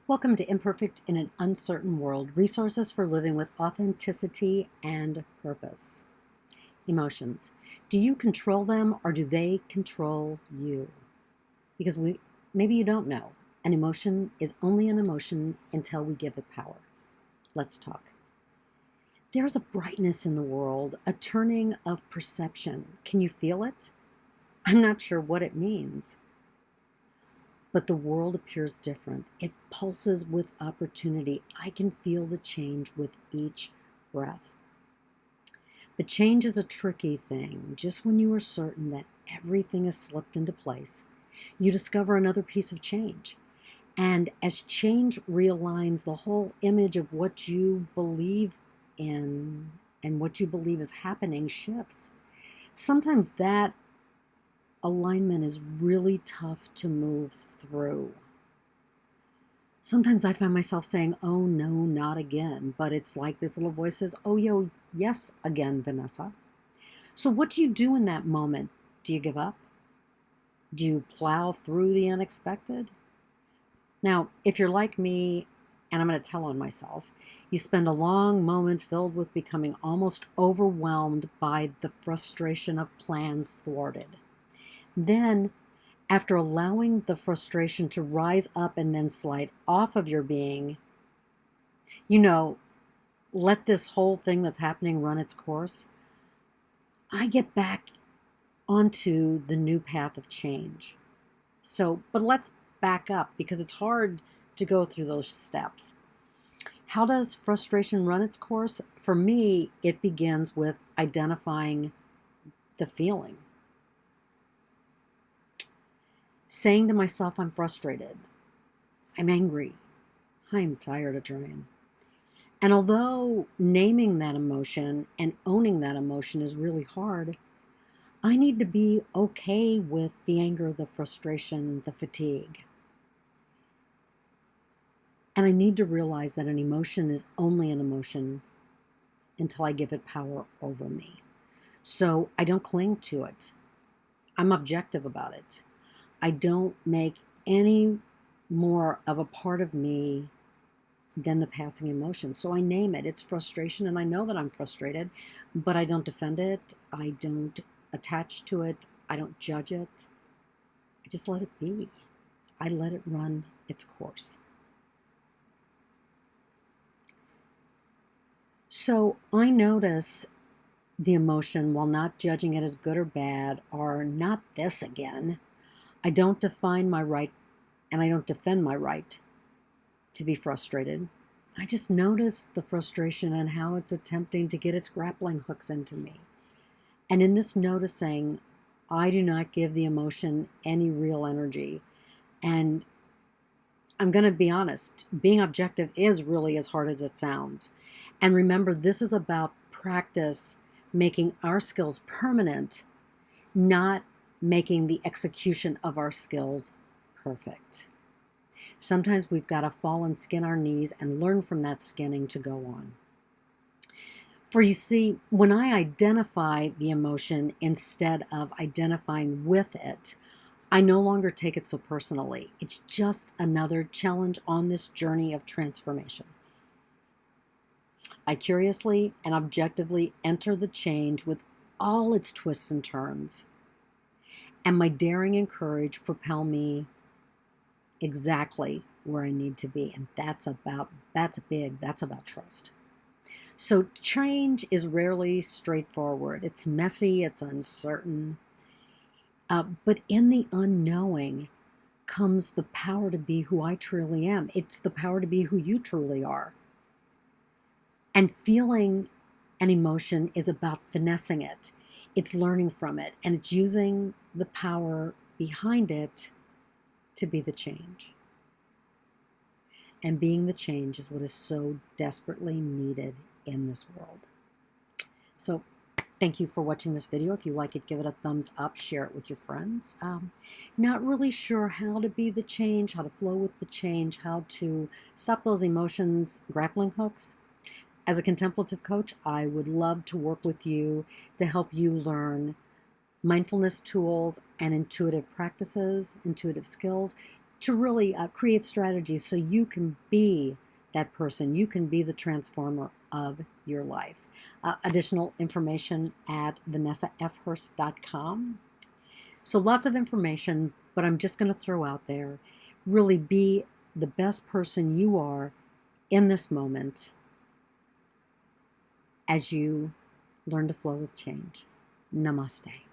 Welcome to Imperfect in an Uncertain World, resources for living with authenticity and purpose. Emotions. Do you control them or do they control you? Because maybe you don't know. An emotion is only an emotion until we give it power. Let's talk. There's a brightness in the world, a turning of perception. Can you feel it? I'm not sure what it means. But the world appears different. It pulses with opportunity. I can feel the change with each breath. But change is a tricky thing. Just when you are certain that everything has slipped into place, you discover another piece of change. And as change realigns, the whole image of what you believe in and what you believe is happening shifts. Sometimes that alignment is really tough to move through. Sometimes I find myself saying, oh no, not again. But it's like this little voice says, oh yo, yes again, Vanessa. So what do you do in that moment? Do you give up? Do you plow through the unexpected? Now, if you're like me, and I'm going to tell on myself, you spend a long moment filled with becoming almost overwhelmed by the frustration of plans thwarted. Then, after allowing the frustration to rise up and then slide off of your being, let this whole thing that's happening run its course, I get back onto the new path of change. But let's back up because it's hard to go through those steps. How does frustration run its course? For me, it begins with identifying the feeling. Saying to myself, I'm frustrated, I'm angry, I'm tired of trying. And although naming that emotion and owning that emotion is really hard, I need to be okay with the anger, the frustration, the fatigue. And I need to realize that an emotion is only an emotion until I give it power over me. So I don't cling to it. I'm objective about it. I don't make any more of a part of me than the passing emotion. So I name it. It's frustration, and I know that I'm frustrated, but I don't defend it. I don't attach to it. I don't judge it. I just let it be. I let it run its course. So I notice the emotion while not judging it as good or bad or not this again. I don't define my right and I don't defend my right to be frustrated. I just notice the frustration and how it's attempting to get its grappling hooks into me. And in this noticing, I do not give the emotion any real energy. And I'm going to be honest, being objective is really as hard as it sounds. And remember, this is about practice, making our skills permanent, not making the execution of our skills perfect. Sometimes we've got to fall and skin our knees and learn from that skinning to go on. For you see, when I identify the emotion instead of identifying with it, I no longer take it so personally. It's just another challenge on this journey of transformation. I curiously and objectively enter the change with all its twists and turns. And my daring and courage propel me exactly where I need to be. And that's about trust. So change is rarely straightforward. It's messy, it's uncertain. But in the unknowing comes the power to be who I truly am. It's the power to be who you truly are. And feeling an emotion is about finessing it. It's learning from it, and it's using the power behind it to be the change. And being the change is what is so desperately needed in this world. So thank you for watching this video. If you like it, give it a thumbs up, share it with your friends. Not really sure how to be the change, how to flow with the change, how to stop those emotions, grappling hooks. As a contemplative coach, I would love to work with you to help you learn mindfulness tools and intuitive practices, intuitive skills to really create strategies so you can be that person. You can be the transformer of your life. Additional information at vanessafhurst.com. So lots of information, but I'm just going to throw out there, really be the best person you are in this moment as you learn to flow with change. Namaste.